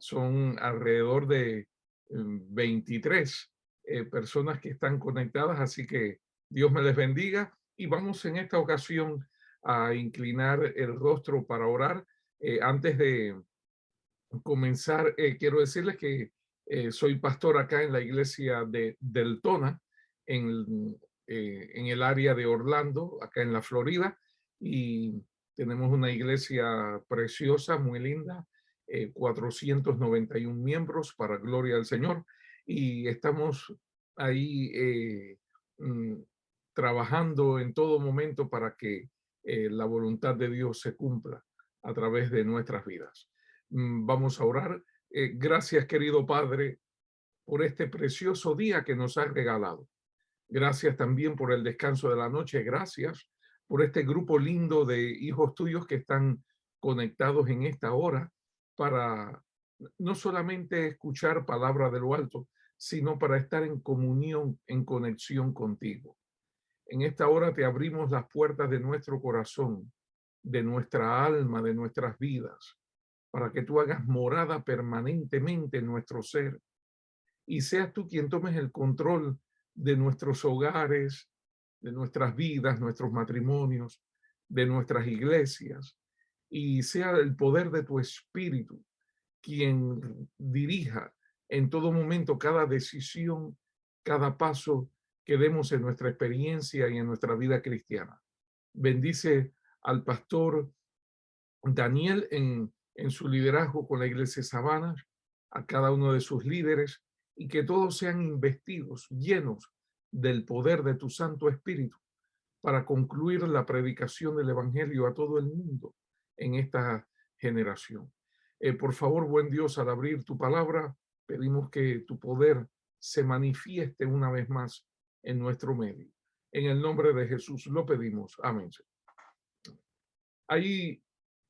Son alrededor de 23 personas que están conectadas, así que Dios me les bendiga y vamos en esta ocasión a inclinar el rostro para orar. Antes de comenzar, quiero decirles que soy pastor acá en la iglesia de Deltona, en el área de Orlando, acá en la Florida, y tenemos una iglesia preciosa, muy linda, 491 miembros para gloria del Señor, y estamos ahí mm, trabajando en todo momento para que la voluntad de Dios se cumpla a través de nuestras vidas. Vamos a orar. Gracias, querido Padre, por este precioso día que nos has regalado. Gracias también por el descanso de la noche. Gracias por este grupo lindo de hijos tuyos que están conectados en esta hora para no solamente escuchar palabra de lo alto, sino para estar en comunión, en conexión contigo. En esta hora te abrimos las puertas de nuestro corazón, de nuestra alma, de nuestras vidas, para que tú hagas morada permanentemente en nuestro ser y seas tú quien tomes el control de nuestros hogares, de nuestras vidas, nuestros matrimonios, de nuestras iglesias, y sea el poder de tu espíritu quien dirija en todo momento cada decisión, cada paso que demos en nuestra experiencia y en nuestra vida cristiana. Bendice al pastor Daniel en su liderazgo con la iglesia Sabana, a cada uno de sus líderes, y que todos sean investidos, llenos del poder de tu Santo Espíritu, para concluir la predicación del Evangelio a todo el mundo en esta generación. Por favor, buen Dios, al abrir tu palabra, pedimos que tu poder se manifieste una vez más en nuestro medio. En el nombre de Jesús lo pedimos. Amén. Hay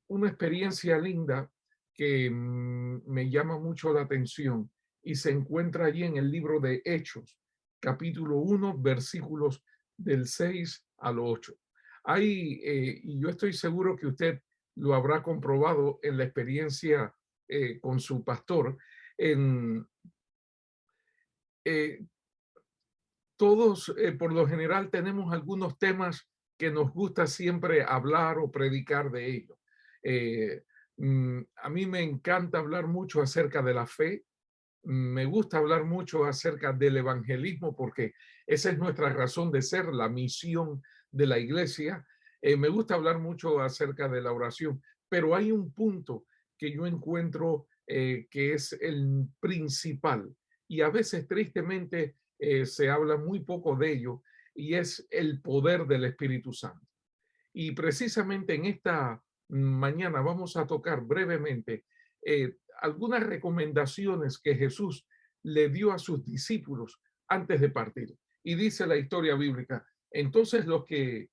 una experiencia linda que me llama mucho la atención y se encuentra allí en el libro de Hechos, capítulo 1, versículos del 6 al 8. Y yo estoy seguro que usted lo habrá comprobado en la experiencia con su pastor. En, eh, Todos, por lo general, tenemos algunos temas que nos gusta siempre hablar o predicar de ellos. Eh, a mí me encanta hablar mucho acerca de la fe. Me gusta hablar mucho acerca del evangelismo porque esa es nuestra razón de ser, la misión de la iglesia. Me gusta hablar mucho acerca de la oración, pero hay un punto que yo encuentro que es el principal y a veces tristemente se habla muy poco de ello, y es el poder del Espíritu Santo. Y precisamente en esta mañana vamos a tocar brevemente algunas recomendaciones que Jesús le dio a sus discípulos antes de partir. Y dice la historia bíblica, entonces los que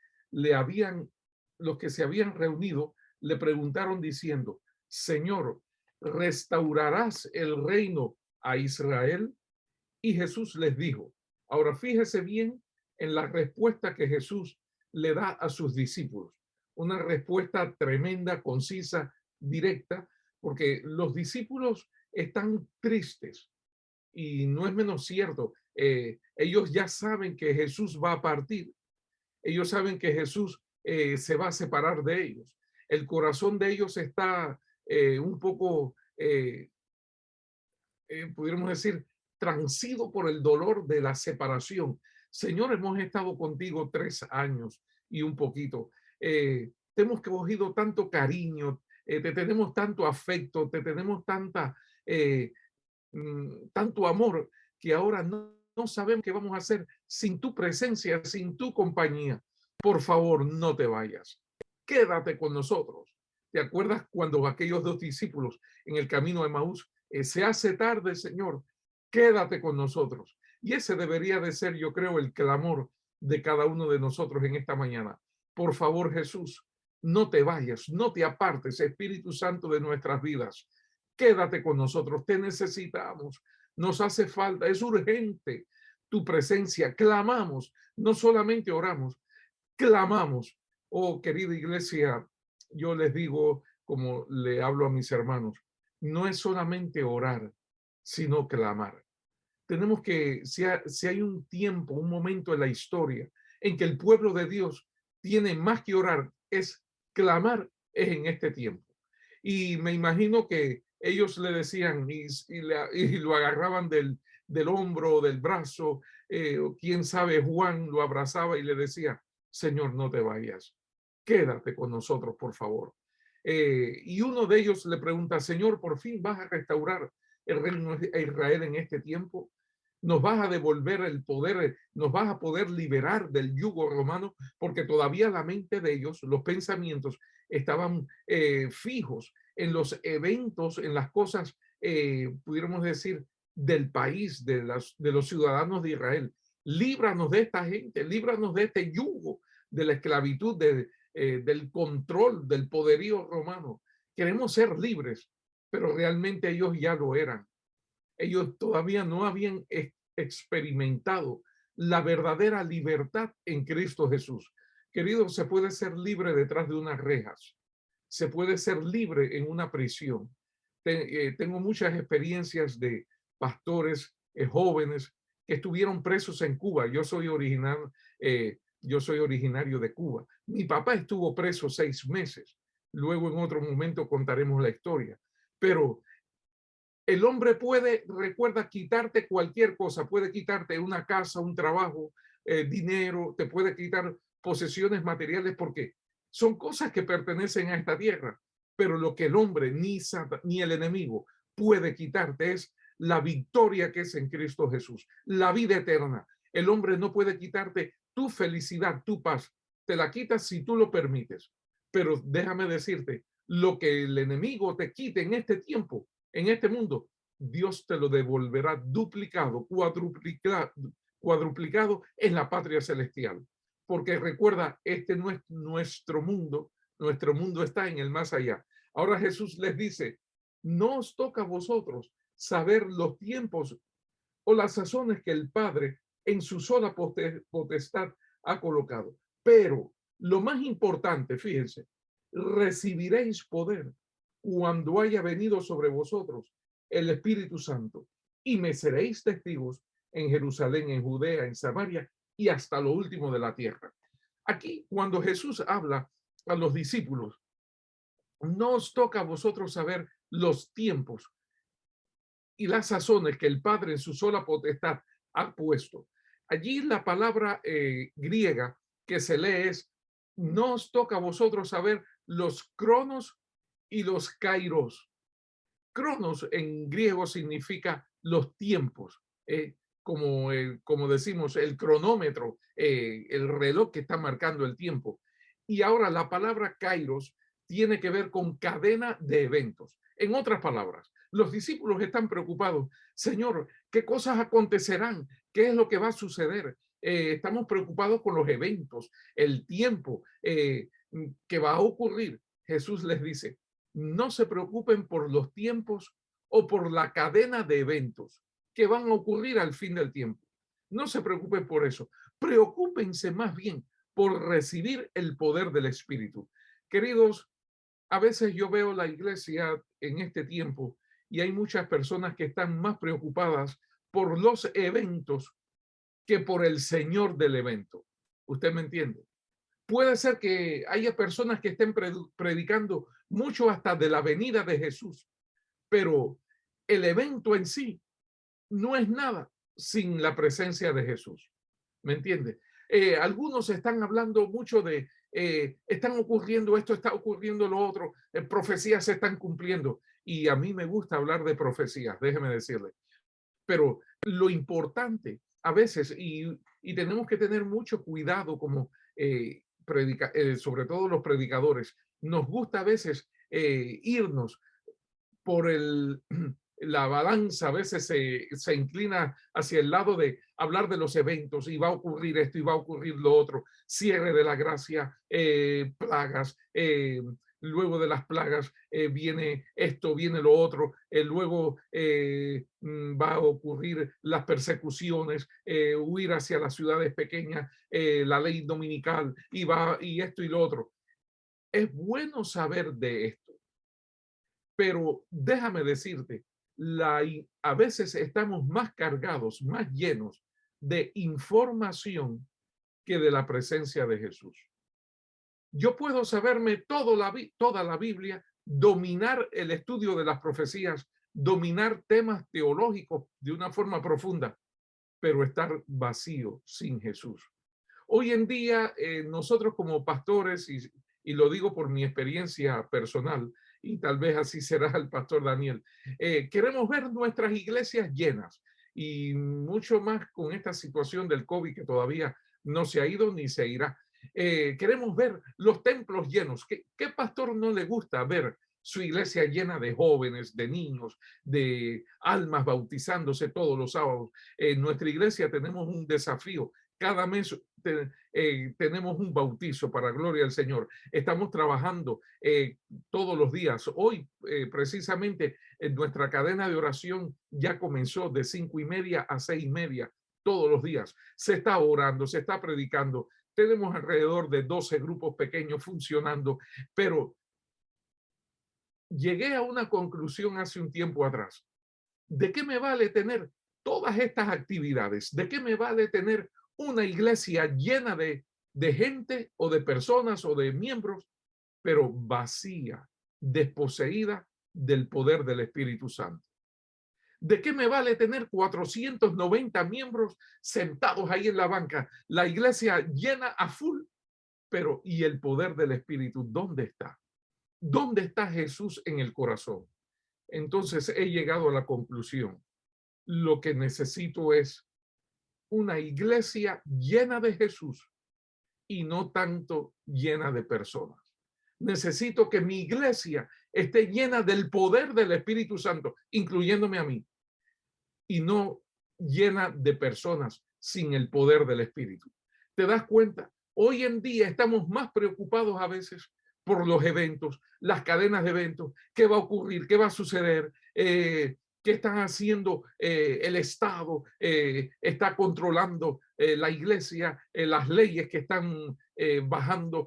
se habían reunido le preguntaron diciendo, Señor, ¿restaurarás el reino a Israel? Y Jesús les dijo, ahora fíjese bien en la respuesta que Jesús le da a sus discípulos. Una respuesta tremenda, concisa, directa, porque los discípulos están tristes y no es menos cierto. Ellos ya saben que Jesús va a partir. Ellos saben que Jesús se va a separar de ellos. El corazón de ellos está un poco, pudiéramos decir, transido por el dolor de la separación. Señor, hemos estado contigo 3 años y un poquito. Te hemos cogido tanto cariño, te tenemos tanto afecto, te tenemos tanto amor, que ahora no sabemos qué vamos a hacer sin tu presencia, sin tu compañía. Por favor, no te vayas. Quédate con nosotros. ¿Te acuerdas cuando aquellos 2 discípulos en el camino de Maús, se hace tarde, Señor, quédate con nosotros? Y ese debería de ser, yo creo, el clamor de cada uno de nosotros en esta mañana. Por favor, Jesús, no te vayas, no te apartes, Espíritu Santo de nuestras vidas. Quédate con nosotros, te necesitamos, nos hace falta, es urgente tu presencia. Clamamos, no solamente oramos, clamamos. Oh, querida iglesia, yo les digo, como le hablo a mis hermanos, no es solamente orar, sino clamar. Tenemos que, si hay un tiempo, un momento en la historia en que el pueblo de Dios tiene más que orar, es clamar, es en este tiempo. Y me imagino que ellos le decían y lo agarraban del hombro, del brazo, o quién sabe, Juan lo abrazaba y le decía, Señor, no te vayas, quédate con nosotros, por favor. Y uno de ellos le pregunta, Señor, ¿por fin vas a restaurar el reino de Israel en este tiempo? ¿Nos vas a devolver el poder? ¿Nos vas a poder liberar del yugo romano? Porque todavía la mente de ellos, los pensamientos, estaban fijos en los eventos, en las cosas, pudiéramos decir, del país, de los ciudadanos de Israel. Líbranos de esta gente, líbranos de este yugo, de la esclavitud, del control, del poderío romano. Queremos ser libres, pero realmente ellos ya lo eran. Ellos todavía no habían experimentado la verdadera libertad en Cristo Jesús. Querido, se puede ser libre detrás de unas rejas, se puede ser libre en una prisión. Tengo muchas experiencias de pastores jóvenes que estuvieron presos en Cuba. Yo soy originario de Cuba. Mi papá estuvo preso 6 meses. Luego en otro momento contaremos la historia. Pero el hombre puede, recuerda, quitarte cualquier cosa, puede quitarte una casa, un trabajo, dinero, te puede quitar posesiones materiales porque son cosas que pertenecen a esta tierra, pero lo que el hombre ni el enemigo puede quitarte es la victoria que es en Cristo Jesús, la vida eterna. El hombre no puede quitarte tu felicidad, tu paz, te la quitas si tú lo permites, pero déjame decirte, lo que el enemigo te quite en este tiempo, en este mundo, Dios te lo devolverá duplicado, cuadruplicado en la patria celestial. Porque recuerda, este no es nuestro mundo está en el más allá. Ahora Jesús les dice, no os toca a vosotros saber los tiempos o las sazones que el Padre en su sola potestad ha colocado. Pero lo más importante, fíjense, recibiréis poder cuando haya venido sobre vosotros el Espíritu Santo y me seréis testigos en Jerusalén, en Judea, en Samaria y hasta lo último de la tierra. Aquí, cuando Jesús habla a los discípulos, no os toca a vosotros saber los tiempos y las sazones que el Padre en su sola potestad ha puesto. Allí la palabra griega que se lee es, no os toca a vosotros saber los cronos y los kairos. Cronos en griego significa los tiempos, como decimos, el cronómetro, el reloj que está marcando el tiempo. Y ahora la palabra kairos tiene que ver con cadena de eventos. En otras palabras, los discípulos están preocupados. Señor, ¿qué cosas acontecerán? ¿Qué es lo que va a suceder? Estamos preocupados con los eventos, el tiempo que va a ocurrir. Jesús les dice, no se preocupen por los tiempos o por la cadena de eventos que van a ocurrir al fin del tiempo. No se preocupen por eso. Preocúpense más bien por recibir el poder del Espíritu. Queridos, a veces yo veo la iglesia en este tiempo y hay muchas personas que están más preocupadas por los eventos que por el Señor del evento. ¿Usted me entiende? Puede ser que haya personas que estén predicando mucho hasta de la venida de Jesús, pero el evento en sí no es nada sin la presencia de Jesús. ¿Me entiende? Algunos están hablando mucho de, están ocurriendo esto, está ocurriendo lo otro, profecías se están cumpliendo. Y a mí me gusta hablar de profecías, déjeme decirle. Pero lo importante a veces, y tenemos que tener mucho cuidado como sobre todo los predicadores, nos gusta a veces irnos por la balanza, a veces se inclina hacia el lado de hablar de los eventos y va a ocurrir esto y va a ocurrir lo otro, cierre de la gracia, plagas, luego de las plagas viene esto, viene lo otro, luego va a ocurrir las persecuciones, huir hacia las ciudades pequeñas, la ley dominical y esto y lo otro. Es bueno saber de esto, Pero déjame decirte, a veces estamos más cargados, más llenos de información que de la presencia de Jesús. Yo puedo saberme toda la Biblia, dominar el estudio de las profecías, dominar temas teológicos de una forma profunda, pero estar vacío sin Jesús. Hoy en día, nosotros como pastores, y lo digo por mi experiencia personal, y tal vez así será el pastor Daniel, queremos ver nuestras iglesias llenas, y mucho más con esta situación del COVID que todavía no se ha ido ni se irá. Queremos ver los templos llenos. ¿Qué pastor no le gusta ver su iglesia llena de jóvenes, de niños, de almas bautizándose todos los sábados? En nuestra iglesia tenemos un desafío. Cada mes tenemos un bautizo para gloria al Señor. Estamos trabajando todos los días. Hoy, precisamente, en nuestra cadena de oración ya comenzó de 5:30 a 6:30 todos los días. Se está orando, se está predicando. Tenemos alrededor de 12 grupos pequeños funcionando, pero llegué a una conclusión hace un tiempo atrás. ¿De qué me vale tener todas estas actividades? ¿De qué me vale tener una iglesia llena de gente o de personas o de miembros, pero vacía, desposeída del poder del Espíritu Santo? ¿De qué me vale tener 490 miembros sentados ahí en la banca, la iglesia llena a full, pero ¿y el poder del Espíritu dónde está? ¿Dónde está Jesús en el corazón? Entonces he llegado a la conclusión. Lo que necesito es una iglesia llena de Jesús y no tanto llena de personas. Necesito que mi iglesia esté llena del poder del Espíritu Santo, incluyéndome a mí, y no llena de personas sin el poder del Espíritu. ¿Te das cuenta? Hoy en día estamos más preocupados a veces por los eventos, las cadenas de eventos, qué va a ocurrir, qué va a suceder, qué están haciendo el Estado, está controlando la iglesia, las leyes que están bajando.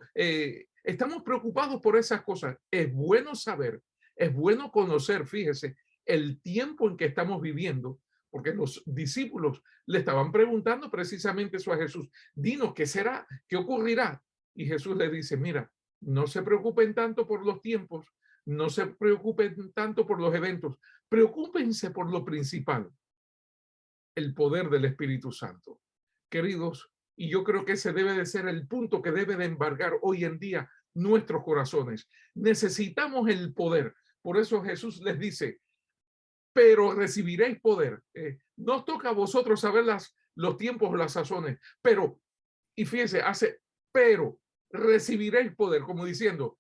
Estamos preocupados por esas cosas. Es bueno saber, es bueno conocer, fíjese, el tiempo en que estamos viviendo, porque los discípulos le estaban preguntando precisamente eso a Jesús. Dinos, ¿qué será? ¿Qué ocurrirá? Y Jesús le dice, mira, no se preocupen tanto por los tiempos, no se preocupen tanto por los eventos, preocúpense por lo principal, el poder del Espíritu Santo. Queridos, y yo creo que ese debe de ser el punto que debe de embargar hoy en día nuestros corazones. Necesitamos el poder. Por eso Jesús les dice, pero recibiréis poder. No os toca a vosotros saber los tiempos o las sazones, pero, y fíjense, pero recibiréis poder, como diciendo,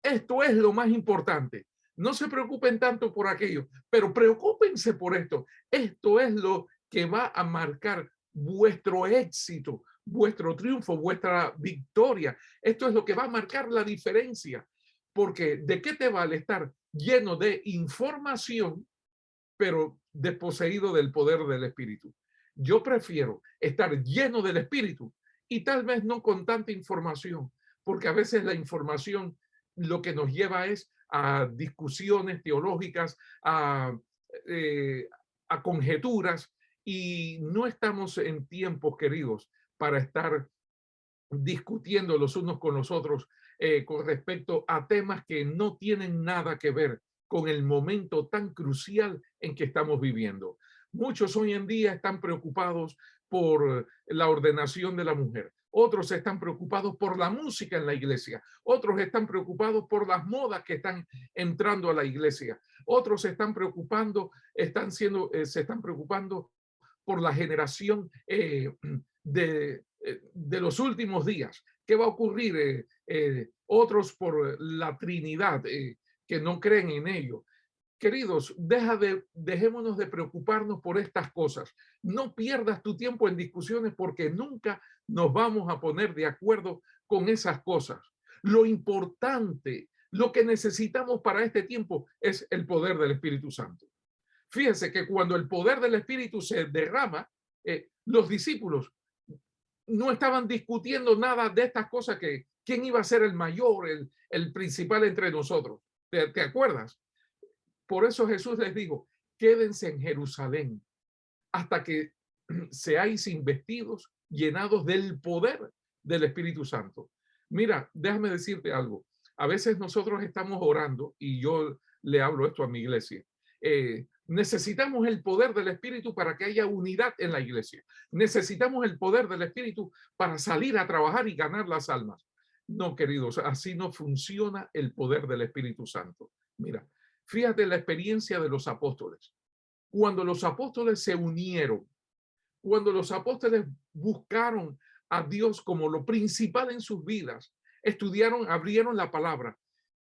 esto es lo más importante. No se preocupen tanto por aquello, pero preocúpense por esto. Esto es lo que va a marcar vuestro éxito, vuestro triunfo, vuestra victoria. Esto es lo que va a marcar la diferencia. Porque ¿de qué te vale estar lleno de información, pero desposeído del poder del Espíritu? Yo prefiero estar lleno del Espíritu y tal vez no con tanta información, porque a veces la información lo que nos lleva es a discusiones teológicas, a conjeturas, y no estamos en tiempos, queridos, para estar discutiendo los unos con los otros con respecto a temas que no tienen nada que ver con el momento tan crucial en que estamos viviendo. Muchos hoy en día están preocupados por la ordenación de la mujer. Otros están preocupados por la música en la iglesia. Otros están preocupados por las modas que están entrando a la iglesia. Otros se están preocupando, se están preocupando por la generación de los últimos días. ¿Qué va a ocurrir? Otros por la Trinidad, que no creen en ello. Queridos, dejémonos de preocuparnos por estas cosas. No pierdas tu tiempo en discusiones porque nunca nos vamos a poner de acuerdo con esas cosas. Lo importante, lo que necesitamos para este tiempo es el poder del Espíritu Santo. Fíjense que cuando el poder del Espíritu se derrama, los discípulos no estaban discutiendo nada de estas cosas, que quién iba a ser el mayor, el principal entre nosotros. ¿Te acuerdas? Por eso Jesús les dijo, quédense en Jerusalén hasta que seáis investidos, llenados del poder del Espíritu Santo. Mira, déjame decirte algo. A veces nosotros estamos orando, y yo le hablo esto a mi iglesia. Necesitamos el poder del Espíritu para que haya unidad en la iglesia. Necesitamos el poder del Espíritu para salir a trabajar y ganar las almas. No, queridos, así no funciona el poder del Espíritu Santo. Mira, fíjate la experiencia de los apóstoles. Cuando los apóstoles se unieron, cuando los apóstoles buscaron a Dios como lo principal en sus vidas, estudiaron, abrieron la palabra,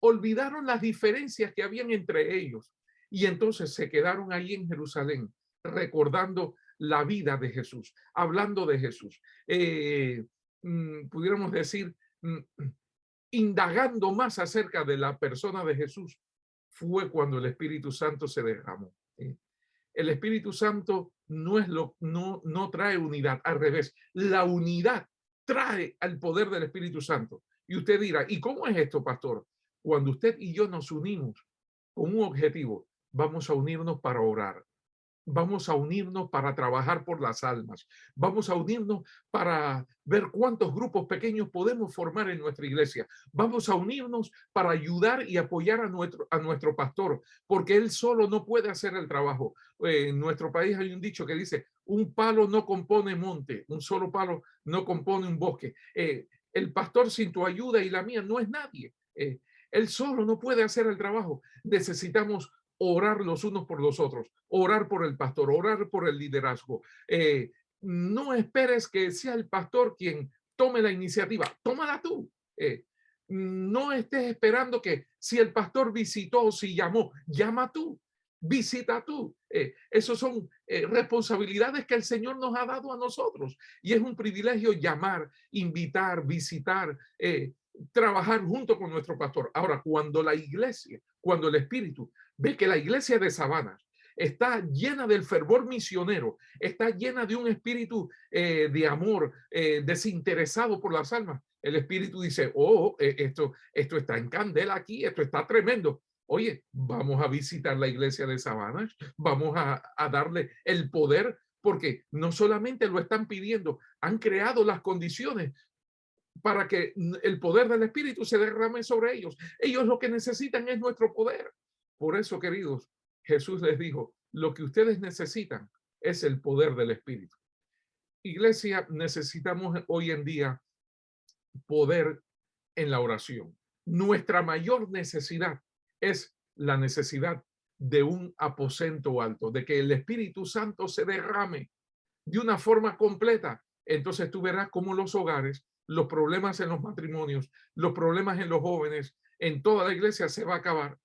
olvidaron las diferencias que habían entre ellos y entonces se quedaron ahí en Jerusalén recordando la vida de Jesús, hablando de Jesús. Pudiéramos decir, indagando más acerca de la persona de Jesús, fue cuando el Espíritu Santo se derramó. El Espíritu Santo no trae unidad, al revés, la unidad trae al poder del Espíritu Santo. Y usted dirá, ¿y cómo es esto, pastor? Cuando usted y yo nos unimos con un objetivo, vamos a unirnos para orar, vamos a unirnos para trabajar por las almas, vamos a unirnos para ver cuántos grupos pequeños podemos formar en nuestra iglesia, vamos a unirnos para ayudar y apoyar a nuestro pastor, porque él solo no puede hacer el trabajo. En nuestro país hay un dicho que dice, un palo no compone monte, un solo palo no compone un bosque. El pastor sin tu ayuda y la mía no es nadie. Él solo no puede hacer el trabajo. Necesitamos orar los unos por los otros, orar por el pastor, orar por el liderazgo. No esperes que sea el pastor quien tome la iniciativa, tómala tú. No estés esperando que si el pastor visitó o si llamó, llama tú, visita tú. Esas son responsabilidades que el Señor nos ha dado a nosotros y es un privilegio llamar, invitar, visitar, trabajar junto con nuestro pastor. Ahora, cuando la iglesia, cuando el Espíritu ve que la iglesia de Sabanas está llena del fervor misionero, está llena de un espíritu de amor, desinteresado por las almas, el Espíritu dice, esto está en candela aquí, esto está tremendo. Oye, vamos a visitar la iglesia de Sabanas, vamos a darle el poder, porque no solamente lo están pidiendo, han creado las condiciones para que el poder del Espíritu se derrame sobre ellos. Ellos lo que necesitan es nuestro poder. Por eso, queridos, Jesús les dijo, lo que ustedes necesitan es el poder del Espíritu. Iglesia, necesitamos hoy en día poder en la oración. Nuestra mayor necesidad es la necesidad de un aposento alto, de que el Espíritu Santo se derrame de una forma completa. Entonces tú verás cómo los hogares, los problemas en los matrimonios, los problemas en los jóvenes, en toda la iglesia se va a acabar.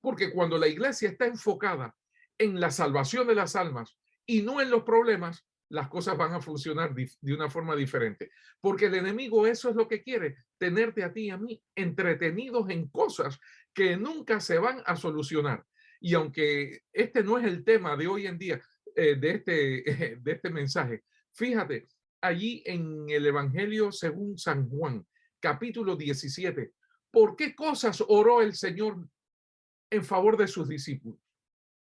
Porque cuando la iglesia está enfocada en la salvación de las almas y no en los problemas, las cosas van a funcionar de una forma diferente. Porque el enemigo eso es lo que quiere, tenerte a ti y a mí entretenidos en cosas que nunca se van a solucionar. Y aunque este no es el tema de hoy en día, de este mensaje, fíjate, allí en el Evangelio según San Juan, capítulo 17, ¿por qué cosas oró el Señor en favor de sus discípulos?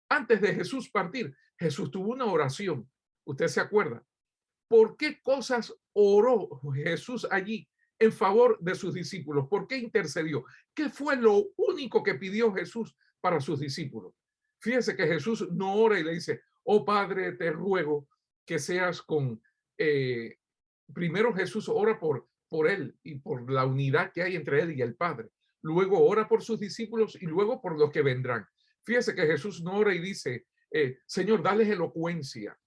Antes de Jesús partir, Jesús tuvo una oración. ¿Usted se acuerda? ¿Por qué cosas oró Jesús allí en favor de sus discípulos? ¿Por qué intercedió? ¿Qué fue lo único que pidió Jesús para sus discípulos? Fíjese que Jesús no ora y le dice, oh Padre, te ruego que seas con... primero Jesús ora por él y por la unidad que hay entre él y el Padre. Luego ora por sus discípulos y luego por los que vendrán. Fíjese que Jesús no ora y dice, Señor, dales elocuencia.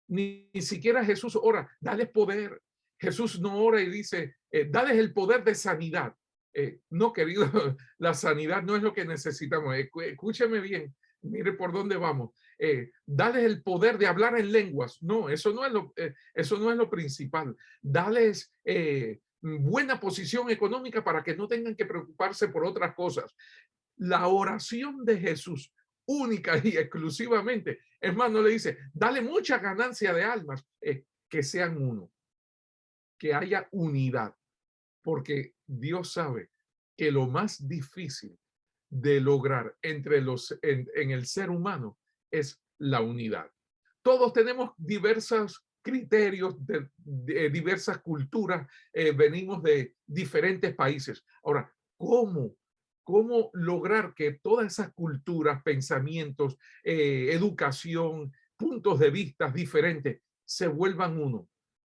Ni siquiera Jesús ora, dales poder. Jesús no ora y dice, dales el poder de sanidad. No, querido, la sanidad no es lo que necesitamos. Escúcheme bien, mire por dónde vamos. Dales el poder de hablar en lenguas. No, eso no es lo principal. Dales buena posición económica para que no tengan que preocuparse por otras cosas. La oración de Jesús, única y exclusivamente, es más, no le dice, dale mucha ganancia de almas, que sean uno, que haya unidad, porque Dios sabe que lo más difícil de lograr en el ser humano es la unidad. Todos tenemos diversos criterios de diversas culturas, venimos de diferentes países. Ahora, ¿cómo lograr que todas esas culturas, pensamientos, educación, puntos de vista diferentes se vuelvan uno?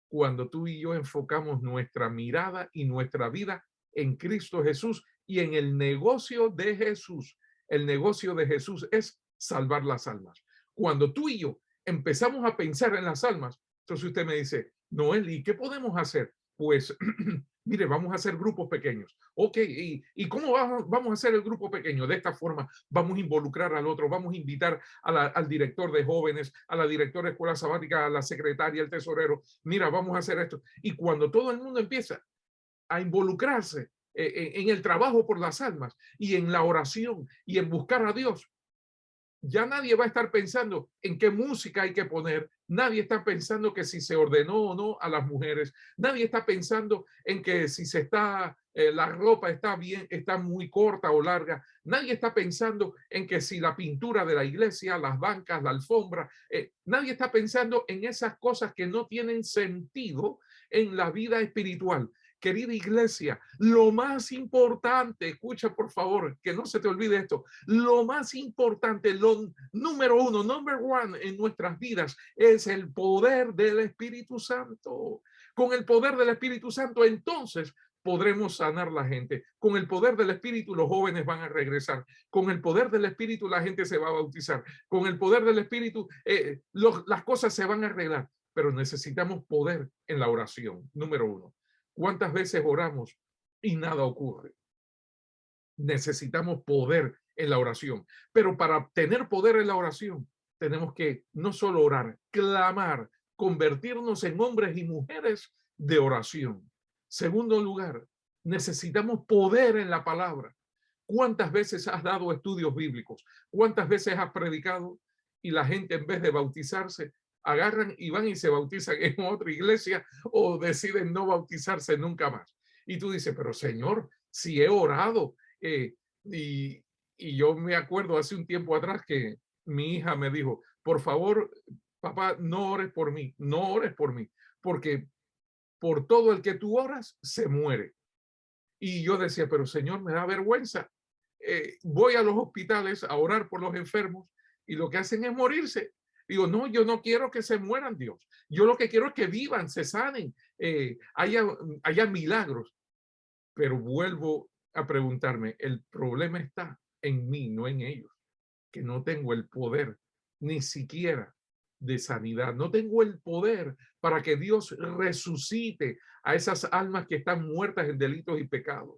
Cuando tú y yo enfocamos nuestra mirada y nuestra vida en Cristo Jesús y en el negocio de Jesús. El negocio de Jesús es salvar las almas. Cuando tú y yo empezamos a pensar en las almas, entonces usted me dice, Noel, ¿y qué podemos hacer? Pues, mire, vamos a hacer grupos pequeños. Ok, ¿y cómo vamos a hacer el grupo pequeño? De esta forma, vamos a involucrar al otro, vamos a invitar al director de jóvenes, a la directora de escuela sabática, a la secretaria, al tesorero. Mira, vamos a hacer esto. Y cuando todo el mundo empieza a involucrarse en el trabajo por las almas y en la oración y en buscar a Dios, ya nadie va a estar pensando en qué música hay que poner, nadie está pensando que si se ordenó o no a las mujeres, nadie está pensando en que si la ropa está bien, está muy corta o larga, nadie está pensando en que si la pintura de la iglesia, las bancas, la alfombra, nadie está pensando en esas cosas que no tienen sentido en la vida espiritual. Querida iglesia, lo más importante, escucha por favor, que no se te olvide esto, lo más importante, lo número uno, number one en nuestras vidas es el poder del Espíritu Santo. Con el poder del Espíritu Santo, entonces podremos sanar la gente. Con el poder del Espíritu, los jóvenes van a regresar. Con el poder del Espíritu, la gente se va a bautizar. Con el poder del Espíritu, las cosas se van a arreglar. Pero necesitamos poder en la oración, número uno. ¿Cuántas veces oramos y nada ocurre? Necesitamos poder en la oración. Pero para tener poder en la oración, tenemos que no solo orar, clamar, convertirnos en hombres y mujeres de oración. Segundo lugar, necesitamos poder en la palabra. ¿Cuántas veces has dado estudios bíblicos? ¿Cuántas veces has predicado? Y la gente, en vez de bautizarse, agarran y van y se bautizan en otra iglesia o deciden no bautizarse nunca más. Y tú dices, pero Señor, si he orado, eh, y, y yo me acuerdo hace un tiempo atrás que mi hija me dijo, por favor, papá, no ores por mí, no ores por mí, porque por todo el que tú oras se muere. Y yo decía, pero Señor, me da vergüenza. Voy a los hospitales a orar por los enfermos y lo que hacen es morirse. Digo, no, yo no quiero que se mueran, Dios. Yo lo que quiero es que vivan, se sanen, haya milagros. Pero vuelvo a preguntarme, el problema está en mí, no en ellos, que no tengo el poder ni siquiera de sanidad, no tengo el poder para que Dios resucite a esas almas que están muertas en delitos y pecados.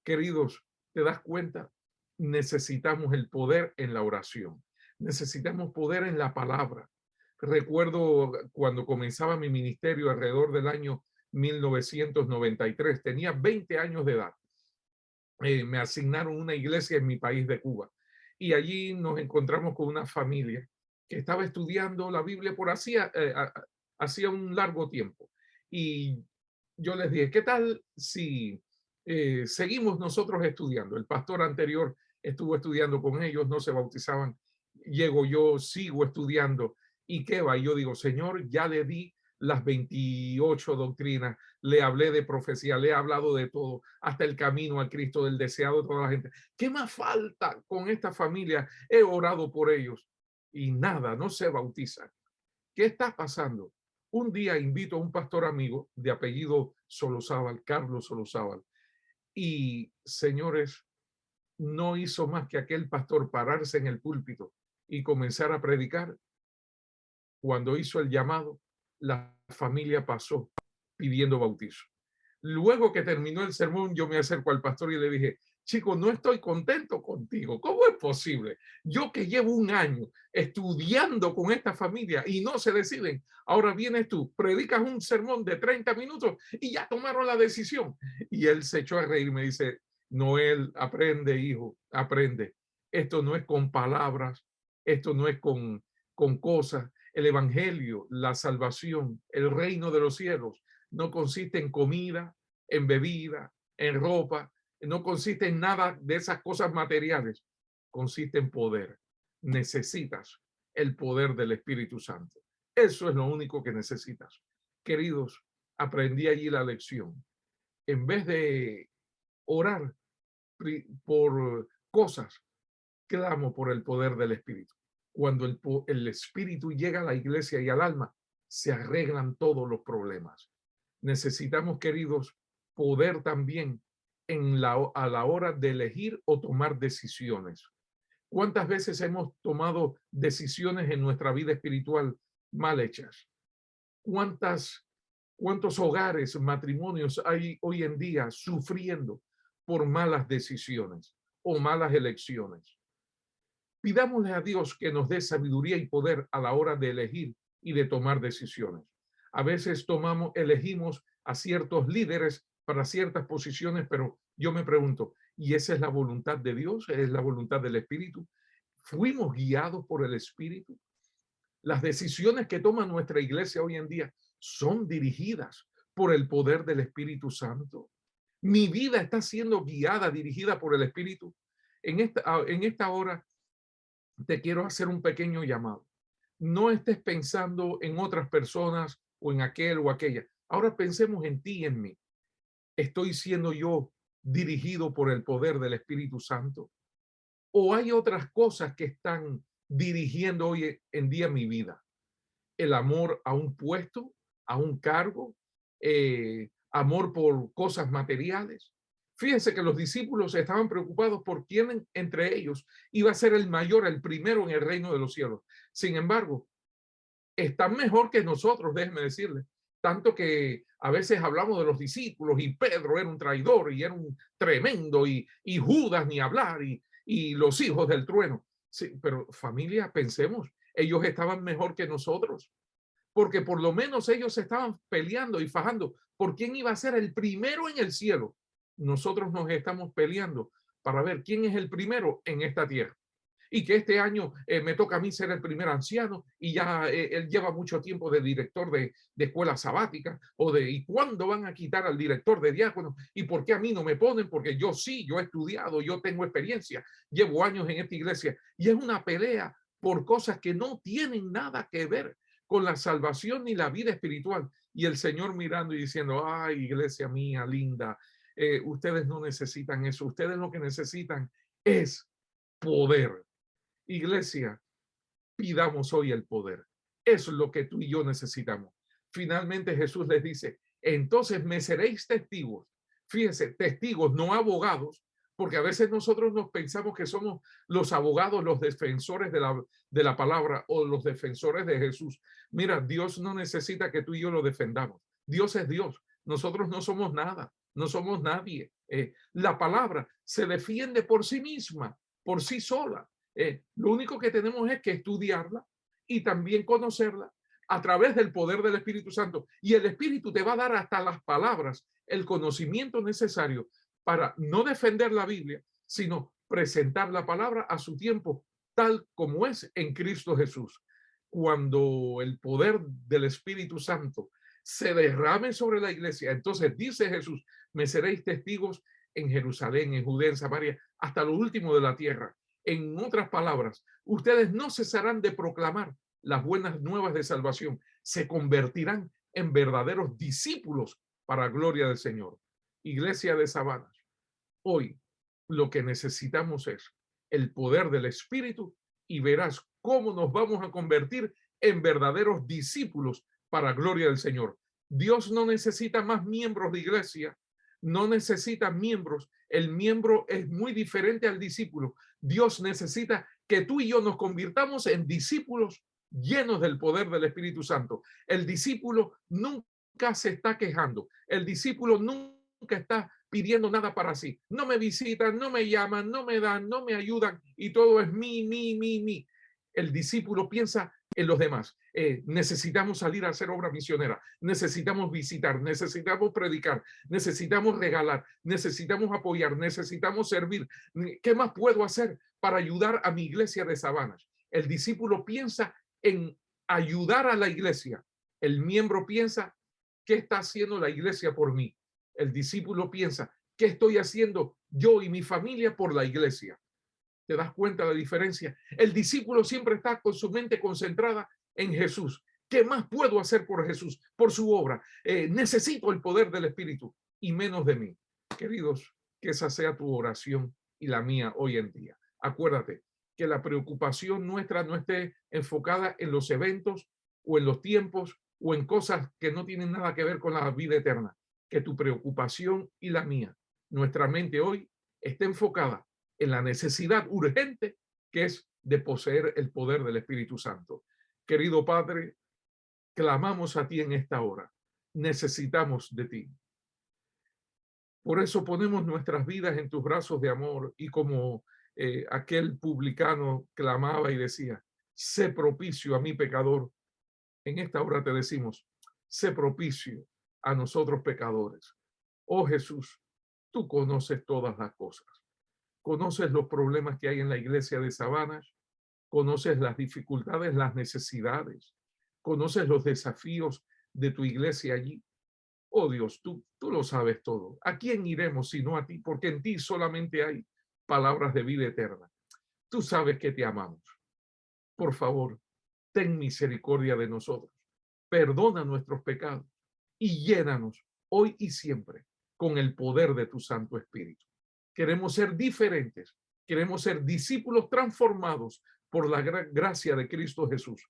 Queridos, ¿te das cuenta? Necesitamos el poder en la oración, necesitamos poder en la palabra. Recuerdo cuando comenzaba mi ministerio alrededor del año 1993, tenía 20 años de edad. Me asignaron una iglesia en mi país de Cuba y allí nos encontramos con una familia que estaba estudiando la Biblia por hacía un largo tiempo. Y yo les dije, ¿qué tal si seguimos nosotros estudiando? El pastor anterior estuvo estudiando con ellos, no se bautizaban. Llego yo, sigo estudiando. ¿Y qué va? Y yo digo, Señor, ya le di las 28 doctrinas, le hablé de profecía, le he hablado de todo, hasta el camino al Cristo del deseado de toda la gente. ¿Qué más falta con esta familia? He orado por ellos y nada, no se bautizan. ¿Qué está pasando? Un día invito a un pastor amigo de apellido Solozábal, Carlos Solozábal, y señores, no hizo más que aquel pastor pararse en el púlpito y comenzar a predicar. Cuando hizo el llamado, la familia pasó pidiendo bautizo. Luego que terminó el sermón, yo me acerco al pastor y le dije, chico, no estoy contento contigo. ¿Cómo es posible? Yo que llevo un año estudiando con esta familia y no se deciden. Ahora vienes tú, predicas un sermón de 30 minutos y ya tomaron la decisión. Y él se echó a reír y me dice, Noel, aprende, hijo, aprende. Esto no es con palabras, esto no es con cosas. El evangelio, la salvación, el reino de los cielos no consiste en comida, en bebida, en ropa. no consiste en nada de esas cosas materiales, consiste en poder. Necesitas el poder del Espíritu Santo. Eso es lo único que necesitas. Queridos, aprendí allí la lección. En vez de orar por cosas, clamo por el poder del Espíritu. Cuando el Espíritu llega a la iglesia y al alma, se arreglan todos los problemas. Necesitamos, queridos, poder también a la hora de elegir o tomar decisiones. ¿Cuántas veces hemos tomado decisiones en nuestra vida espiritual mal hechas? ¿Cuántos hogares, matrimonios hay hoy en día sufriendo por malas decisiones o malas elecciones? Pidámosle a Dios que nos dé sabiduría y poder a la hora de elegir y de tomar decisiones. A veces elegimos a ciertos líderes para ciertas posiciones, pero yo me pregunto, ¿y esa es la voluntad de Dios? ¿Es la voluntad del Espíritu? ¿Fuimos guiados por el Espíritu? Las decisiones que toma nuestra iglesia hoy en día son dirigidas por el poder del Espíritu Santo. Mi vida está siendo guiada, dirigida por el Espíritu. En esta hora te quiero hacer un pequeño llamado. No estés pensando en otras personas o en aquel o aquella. Ahora pensemos en ti y en mí. ¿Estoy siendo yo dirigido por el poder del Espíritu Santo? ¿O hay otras cosas que están dirigiendo hoy en día mi vida? El amor a un puesto, a un cargo, amor por cosas materiales. Fíjense que los discípulos estaban preocupados por quién entre ellos iba a ser el mayor, el primero en el reino de los cielos. Sin embargo, están mejor que nosotros, déjenme decirles. Tanto que a veces hablamos de los discípulos y Pedro era un traidor y era un tremendo y Judas ni hablar y los hijos del trueno. Sí, pero familia, pensemos, ellos estaban mejor que nosotros, porque por lo menos ellos estaban peleando y fajando por quién iba a ser el primero en el cielo. Nosotros nos estamos peleando para ver quién es el primero en esta tierra. Y que este año me toca a mí ser el primer anciano y ya él lleva mucho tiempo de director de escuela sabática ¿y cuándo van a quitar al director de diácono? ¿Y por qué a mí no me ponen? Porque yo sí, yo he estudiado, yo tengo experiencia, llevo años en esta iglesia y es una pelea por cosas que no tienen nada que ver con la salvación ni la vida espiritual. Y el Señor mirando y diciendo, ay, iglesia mía, linda, ustedes no necesitan eso, ustedes lo que necesitan es poder. Iglesia, pidamos hoy el poder. Eso es lo que tú y yo necesitamos. Finalmente Jesús les dice, entonces me seréis testigos. Fíjense, testigos, no abogados, porque a veces nosotros nos pensamos que somos los abogados, los defensores de la palabra o los defensores de Jesús. Mira, Dios no necesita que tú y yo lo defendamos. Dios es Dios. Nosotros no somos nada, no somos nadie. La palabra se defiende por sí misma, por sí sola. Lo único que tenemos es que estudiarla y también conocerla a través del poder del Espíritu Santo. Y el Espíritu te va a dar hasta las palabras, el conocimiento necesario para no defender la Biblia, sino presentar la palabra a su tiempo, tal como es en Cristo Jesús. Cuando el poder del Espíritu Santo se derrame sobre la iglesia, entonces dice Jesús, me seréis testigos en Jerusalén, en Judea, en Samaria, hasta lo último de la tierra. En otras palabras, ustedes no cesarán de proclamar las buenas nuevas de salvación, se convertirán en verdaderos discípulos para gloria del Señor. Iglesia de Sabanas, hoy lo que necesitamos es el poder del Espíritu y verás cómo nos vamos a convertir en verdaderos discípulos para gloria del Señor. Dios no necesita más miembros de iglesia, no necesita miembros. El miembro es muy diferente al discípulo. Dios necesita que tú y yo nos convirtamos en discípulos llenos del poder del Espíritu Santo. El discípulo nunca se está quejando. El discípulo nunca está pidiendo nada para sí. No me visitan, no me llaman, no me dan, no me ayudan y todo es mí. El discípulo piensa en los demás. Necesitamos salir a hacer obra misionera, necesitamos visitar, necesitamos predicar, necesitamos regalar, necesitamos apoyar, necesitamos servir. ¿Qué más puedo hacer para ayudar a mi iglesia de Sabanas? El discípulo piensa en ayudar a la iglesia. El miembro piensa, ¿qué está haciendo la iglesia por mí? El discípulo piensa, ¿qué estoy haciendo yo y mi familia por la iglesia. ¿Te das cuenta de la diferencia? El discípulo siempre está con su mente concentrada en Jesús. ¿Qué más puedo hacer por Jesús, por su obra? Necesito el poder del Espíritu y menos de mí. Queridos, que esa sea tu oración y la mía hoy en día. Acuérdate que la preocupación nuestra no esté enfocada en los eventos o en los tiempos o en cosas que no tienen nada que ver con la vida eterna. Que tu preocupación y la mía, nuestra mente hoy, esté enfocada en la necesidad urgente que es de poseer el poder del Espíritu Santo. Querido Padre, clamamos a ti en esta hora. Necesitamos de ti. Por eso ponemos nuestras vidas en tus brazos de amor y como aquel publicano clamaba y decía, sé propicio a mi pecador. En esta hora te decimos, sé propicio a nosotros pecadores. Oh Jesús, tú conoces todas las cosas. Conoces los problemas que hay en la iglesia de Sabanas, conoces las dificultades, las necesidades, conoces los desafíos de tu iglesia allí. Oh Dios, tú lo sabes todo. ¿A quién iremos sino a ti? Porque en ti solamente hay palabras de vida eterna. Tú sabes que te amamos. Por favor, ten misericordia de nosotros. Perdona nuestros pecados y llénanos hoy y siempre con el poder de tu Santo Espíritu. Queremos ser diferentes. Queremos ser discípulos transformados por la gracia de Cristo Jesús.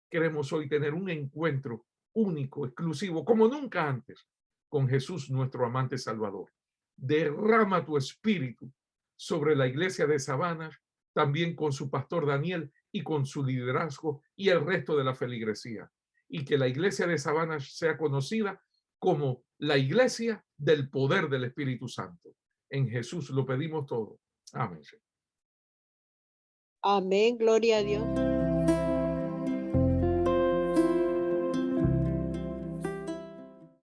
Queremos hoy tener un encuentro único, exclusivo, como nunca antes, con Jesús, nuestro amante Salvador. Derrama tu espíritu sobre la iglesia de Sabanas, también con su pastor Daniel y con su liderazgo y el resto de la feligresía. Y que la iglesia de Sabanas sea conocida como la iglesia del poder del Espíritu Santo. En Jesús lo pedimos todo. Amén. Amén, gloria a Dios.